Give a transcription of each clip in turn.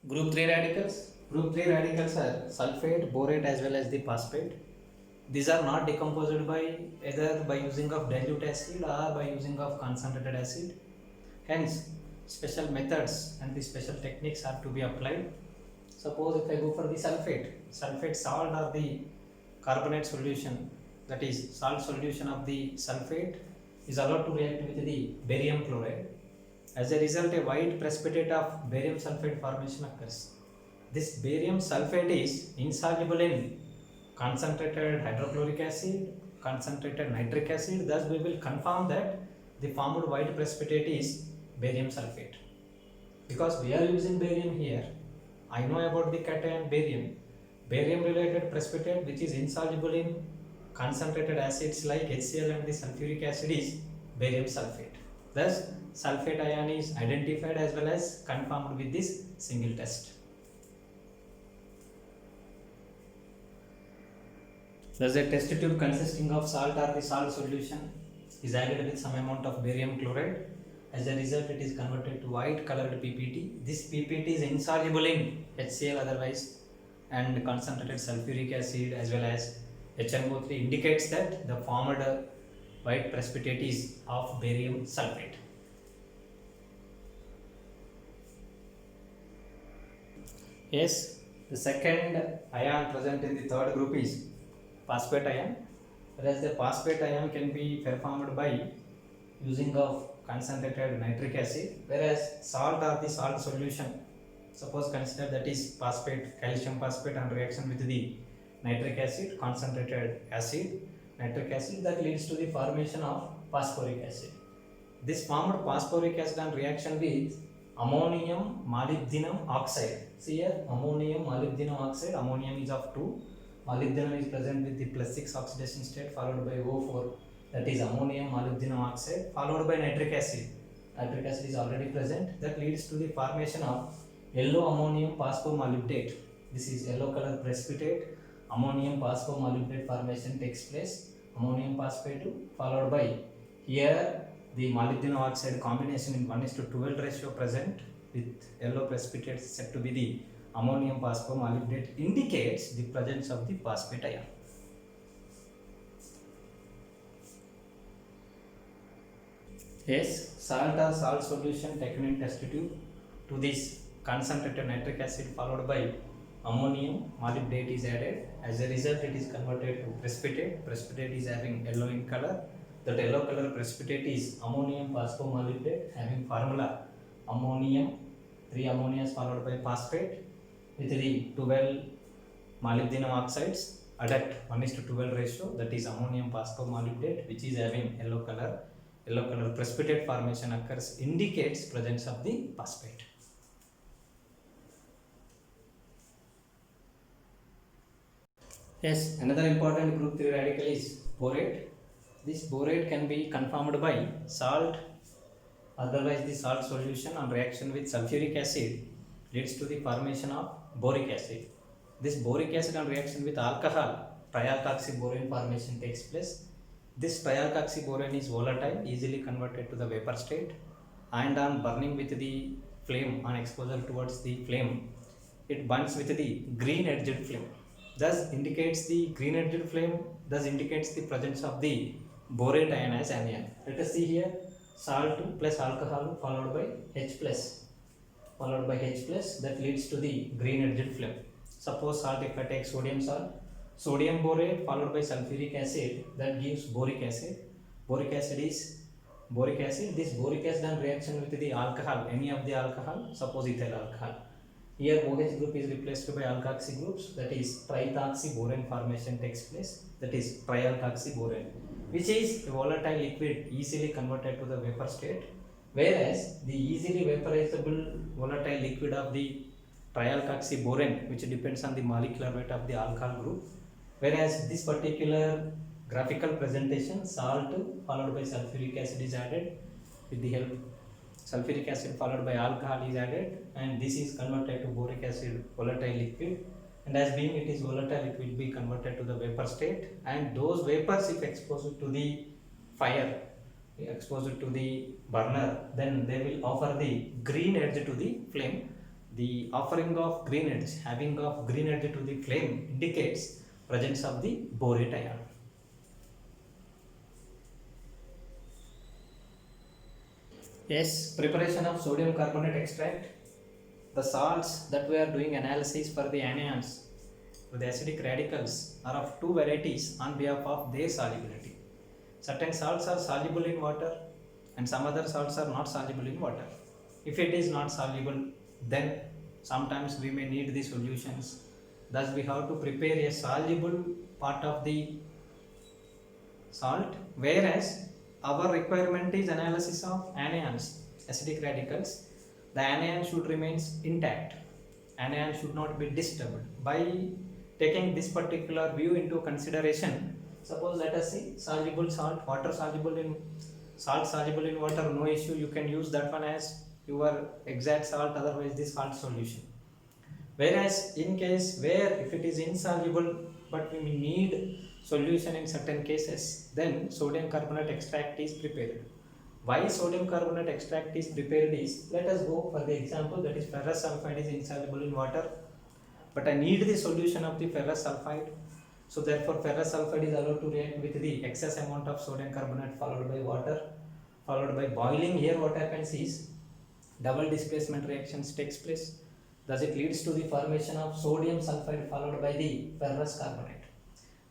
Group 3 radicals. Group 3 radicals are sulfate, borate as well as the phosphate. These are not decomposed by either by using of dilute acid or by using of concentrated acid. Hence, special methods and the special techniques are to be applied. Suppose if I go for the sulfate salt or the carbonate solution, that is salt solution of the sulfate is allowed to react with the barium chloride. As a result, a white precipitate of barium sulfate formation occurs. This barium sulfate is insoluble in concentrated hydrochloric acid, concentrated nitric acid. Thus, we will confirm that the formed white precipitate is barium sulfate. Because we are using barium here, I know about the cation barium. Barium related precipitate which is insoluble in concentrated acids like HCl and the sulfuric acid is barium sulfate. Thus, sulfate ion is identified as well as confirmed with this single test. Thus, a test tube consisting of salt or the salt solution is added with some amount of barium chloride. As a result, it is converted to white colored PPT. This PPT is insoluble in HCl otherwise and concentrated sulfuric acid as well as HNO3 indicates that the formed white precipitate is of barium sulfate. Yes, the second ion present in the third group is phosphate ion, whereas the phosphate ion can be performed by using of concentrated nitric acid, whereas salt or the salt solution, suppose consider that is phosphate, calcium phosphate on reaction with the nitric acid, concentrated acid, nitric acid, that leads to the formation of phosphoric acid. This formed phosphoric acid on reaction with ammonium molybdenum oxide. See here, ammonium molybdenum oxide, ammonium is of 2, molybdenum is present with the +6 oxidation state followed by O4, that is ammonium molybdenum oxide followed by nitric acid. Nitric acid is already present, that leads to the formation of yellow ammonium phosphomolybdate. This is yellow color precipitate. Ammonium phosphomolybdate formation takes place. Ammonium phosphate followed by here the molybdenum oxide combination in 1:12 ratio present with yellow precipitate said to be the ammonium phosphomolybdate indicates the presence of the phosphate ion. Yes, salt or salt solution taken in test tube to this concentrated nitric acid followed by ammonium molybdate is added. As a result, it is converted to precipitate. Precipitate is having yellow in color. That yellow color precipitate is ammonium phosphomolybdate having formula ammonium, 3 ammonias followed by phosphate with the 12 molybdenum oxides at 1:12 ratio, that is ammonium phosphomolybdate which is having yellow color. Yellow color precipitate formation occurs indicates presence of the phosphate. Yes, another important group 3 radical is borate. This borate can be conformed by salt, otherwise the salt solution on reaction with sulfuric acid leads to the formation of boric acid. This boric acid on reaction with alcohol, trialkoxyborane formation takes place. This trialkoxyborane is volatile, easily converted to the vapor state, and on burning with the flame, on exposure towards the flame, it burns with the green edged flame. Thus indicates the green edged flame, thus indicates the presence of the borate ion as anion. Let us see here, salt plus alcohol followed by H plus, that leads to the green edged flame. Suppose salt, if I take sodium salt, sodium borate followed by sulfuric acid, that gives boric acid. Boric acid is boric acid. This boric acid on reaction with the alcohol, any of the alcohol, suppose ethyl alcohol. Here OH group is replaced by alkoxy groups, that is trithoxyborane formation takes place, that is trialkoxyborane, which is a volatile liquid easily converted to the vapor state, whereas the easily vaporizable volatile liquid of the trialkoxyborane, which depends on the molecular weight of the alcohol group, whereas this particular graphical presentation, salt followed by sulfuric acid is added with the help sulfuric acid followed by alcohol is added, and this is converted to boric acid volatile liquid, and as being it is volatile, it will be converted to the vapor state, and those vapors if exposed to the fire, exposed to the burner, then they will offer the green edge to the flame. The offering of green edge, having of green edge to the flame indicates presence of the borate ion. Yes, preparation of sodium carbonate extract. The salts that we are doing analysis for the anions, for the acidic radicals, are of two varieties on behalf of their solubility. Certain salts are soluble in water and some other salts are not soluble in water. If it is not soluble, then sometimes we may need the solutions. Thus, we have to prepare a soluble part of the salt, whereas our requirement is analysis of anions, acidic radicals. The anion should remain intact. Anion should not be disturbed. By taking this particular view into consideration, suppose let us see soluble salt, water soluble in salt soluble in water, no issue, you can use that one as your exact salt, otherwise the salt solution. Whereas in case where if it is insoluble but we need solution in certain cases, then sodium carbonate extract is prepared. Why sodium carbonate extract is prepared is, let us go for the example, that is ferrous sulfide is insoluble in water, but I need the solution of the ferrous sulfide. So therefore ferrous sulfide is allowed to react with the excess amount of sodium carbonate followed by water, followed by boiling. Here what happens is double displacement reactions takes place. Thus it leads to the formation of sodium sulfide followed by the ferrous carbonate.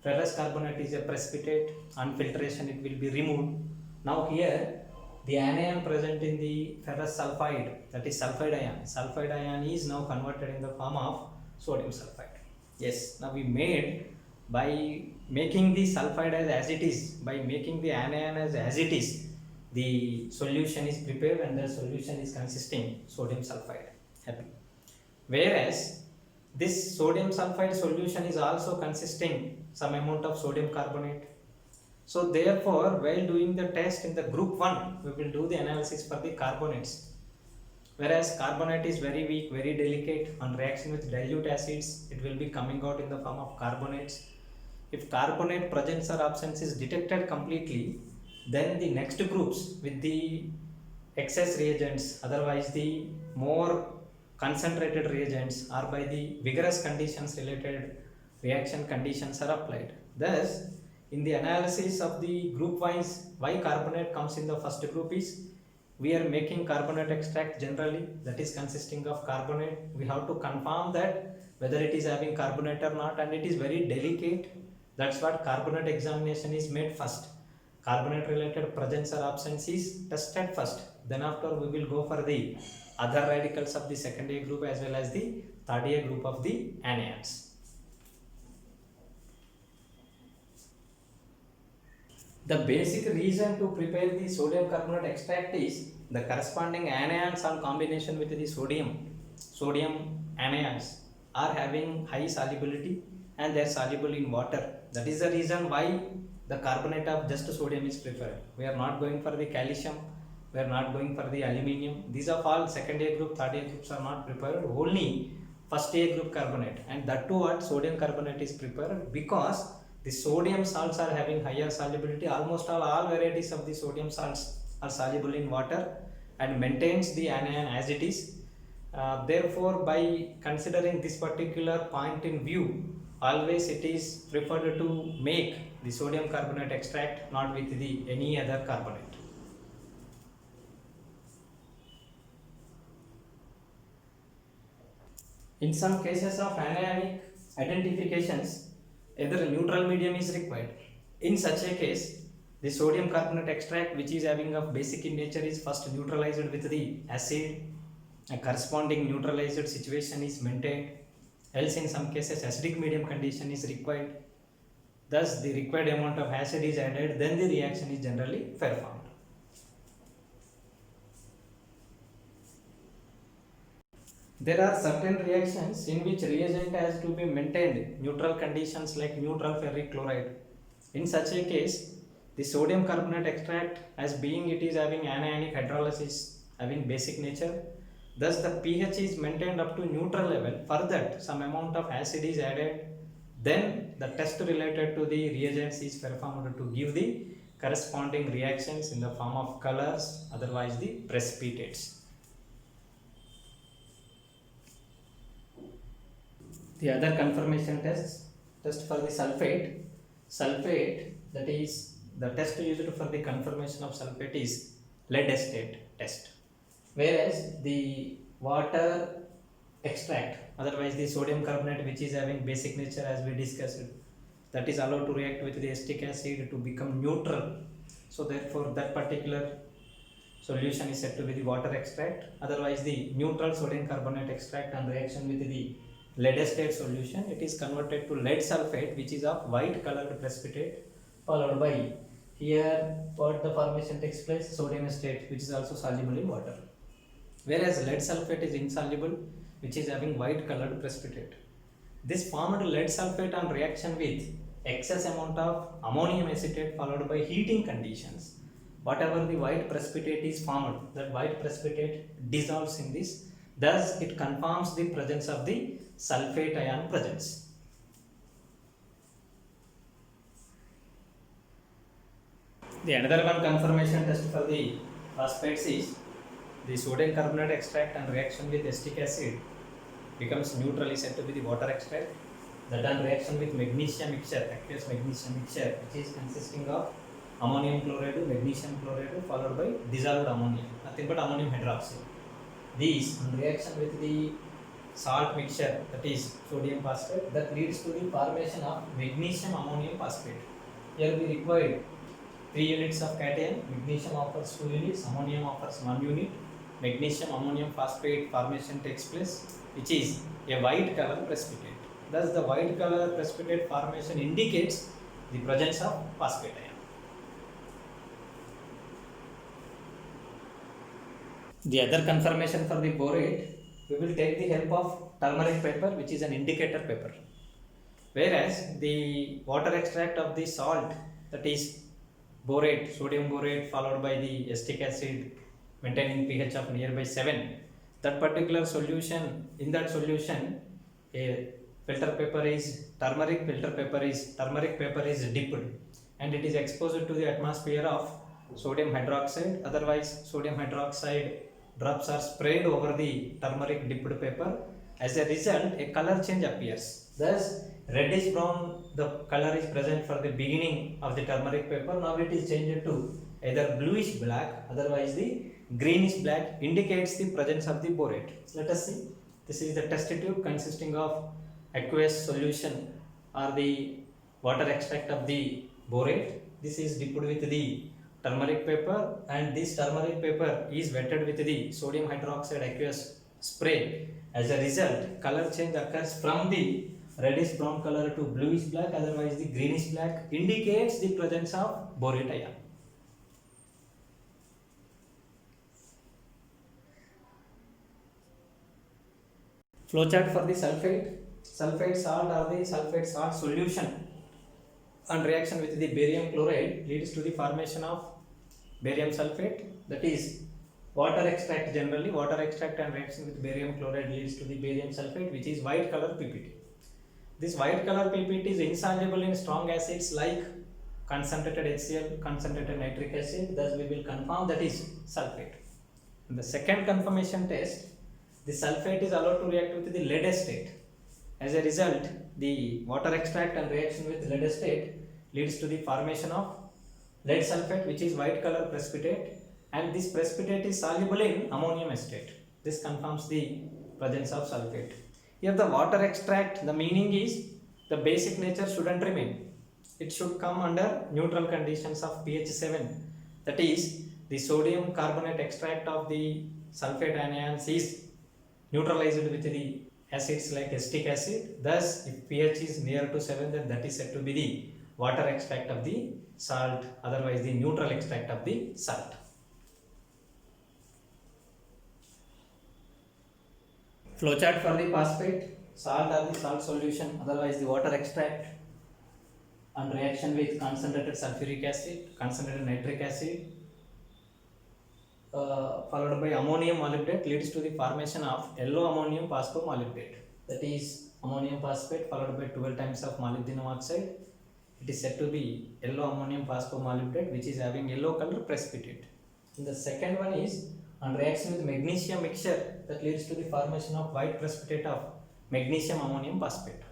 Ferrous carbonate is a precipitate, on filtration it will be removed. Now here the anion present in the ferrous sulfide, that is sulfide ion is now converted in the form of sodium sulfide. Yes, now we made, by making the sulfide as it is, by making the anion as it is, the solution is prepared and the solution is consisting sodium sulfide. Happy. Whereas this sodium sulfide solution is also consisting some amount of sodium carbonate. So therefore, while doing the test in the group 1, we will do the analysis for the carbonates. Whereas carbonate is very weak, very delicate, on reaction with dilute acids, it will be coming out in the form of carbonates. If carbonate presence or absence is detected completely, then the next groups with the excess reagents, otherwise the more concentrated reagents, or by the vigorous conditions related reaction conditions are applied. Thus, in the analysis of the group wise, why carbonate comes in the first group is, we are making carbonate extract generally, that is consisting of carbonate. We have to confirm that whether it is having carbonate or not, and it is very delicate. That's what carbonate examination is made first. Carbonate related presence or absence is tested first. Then after we will go for the other radicals of the second A group as well as the third A group of the anions. The basic reason to prepare the sodium carbonate extract is the corresponding anions on combination with the sodium anions are having high solubility and they are soluble in water. That is the reason why the carbonate of just sodium is preferred. We are not going for the calcium, we are not going for the aluminium. These are all second A group, third A groups are not prepared, only first A group carbonate, and that too what sodium carbonate is prepared because the sodium salts are having higher solubility. Almost all varieties of the sodium salts are soluble in water and maintains the anion as it is. Therefore, by considering this particular point in view, always it is preferred to make the sodium carbonate extract not with the any other carbonate. In some cases of anionic identifications, either a neutral medium is required. In such a case, the sodium carbonate extract, which is having a basic in nature, is first neutralized with the acid. A corresponding neutralized situation is maintained. Else in some cases acidic medium condition is required. Thus the required amount of acid is added, then the reaction is generally performed. There are certain reactions in which reagent has to be maintained neutral conditions like neutral ferric chloride. In such a case, the sodium carbonate extract, as being it is having anionic hydrolysis, having basic nature, thus the pH is maintained up to neutral level. For that some amount of acid is added, then the test related to the reagents is performed to give the corresponding reactions in the form of colors, otherwise the precipitates. The other confirmation test for the sulfate, that is the test used for the confirmation of sulfate is lead acid test, whereas the water extract, otherwise the sodium carbonate, which is having basic nature as we discussed, that is allowed to react with the acetic acid to become neutral. So therefore that particular solution is said to be the water extract. Otherwise the neutral sodium carbonate extract on reaction with the lead acid solution, it is converted to lead sulfate, which is of white colored precipitate, followed by, here what the formation takes place, sodium acetate, which is also soluble in water, whereas lead sulfate is insoluble, which is having white colored precipitate. This formed lead sulfate on reaction with excess amount of ammonium acetate followed by heating conditions, whatever the white precipitate is formed, that white precipitate dissolves in this, thus it confirms the presence of the sulfate ion presence. The another one confirmation test for the phosphates is the sodium carbonate extract on reaction with acetic acid becomes neutral, is said to be the water extract. That on reaction with magnesium mixture, aqueous magnesium mixture, which is consisting of ammonium chloride, magnesium chloride followed by dissolved ammonia, nothing but ammonium hydroxide. These on reaction with the salt mixture, that is sodium phosphate, that leads to the formation of magnesium ammonium phosphate. Here we require 3 units of cation, magnesium offers 2 units, ammonium offers 1 unit. Magnesium ammonium phosphate formation takes place, which is a white color precipitate. Thus the white color precipitate formation indicates the presence of phosphate ion. The other confirmation for the borate, we will take the help of turmeric paper, which is an indicator paper, whereas the water extract of the salt, that is borate, sodium borate followed by the acetic acid maintaining pH of nearby 7, that particular solution, in that solution a filter paper is turmeric paper is dipped and it is exposed to the atmosphere of sodium hydroxide, otherwise sodium hydroxide drops are sprayed over the turmeric dipped paper. As a result, a color change appears. Thus reddish brown the color is present for the beginning of the turmeric paper. Now it is changed to either bluish black, otherwise the greenish black, indicates the presence of the borate. Let us see. This is the test tube consisting of aqueous solution or the water extract of the borate. This is dipped with the turmeric paper and this turmeric paper is wetted with the sodium hydroxide aqueous spray. As a result, color change occurs from the reddish brown color to bluish black, otherwise the greenish black, indicates the presence of borate ion. Flowchart for the sulfate salt or the sulfate salt solution on reaction with the barium chloride leads to the formation of barium sulfate, that is water extract. Generally water extract and reaction with barium chloride leads to the barium sulfate, which is white color PPT. This white color PPT is insoluble in strong acids like concentrated HCl, concentrated nitric acid, thus we will confirm that is sulfate. In the second confirmation test, the sulfate is allowed to react with the lead acetate. As a result, the water extract and reaction with lead acetate leads to the formation of lead sulfate, which is white color precipitate, and this precipitate is soluble in ammonium acetate. This confirms the presence of sulfate. Here the water extract, the meaning is the basic nature shouldn't remain. It should come under neutral conditions of pH 7. That is, the sodium carbonate extract of the sulfate anions is neutralized with the acids like acetic acid. Thus, if pH is near to 7, then that is said to be the water extract of the salt, otherwise the neutral extract of the salt. Flowchart for the phosphate salt or the salt solution, otherwise the water extract on reaction with concentrated sulfuric acid, concentrated nitric acid, followed by ammonium molybdate leads to the formation of yellow ammonium phosphomolybdate. That is ammonium phosphate followed by 12 times of molybdenum oxide. It is said to be yellow ammonium phosphomolybdate, which is having yellow color precipitate. And the second one is on reaction with magnesium mixture, that leads to the formation of white precipitate of magnesium ammonium phosphate.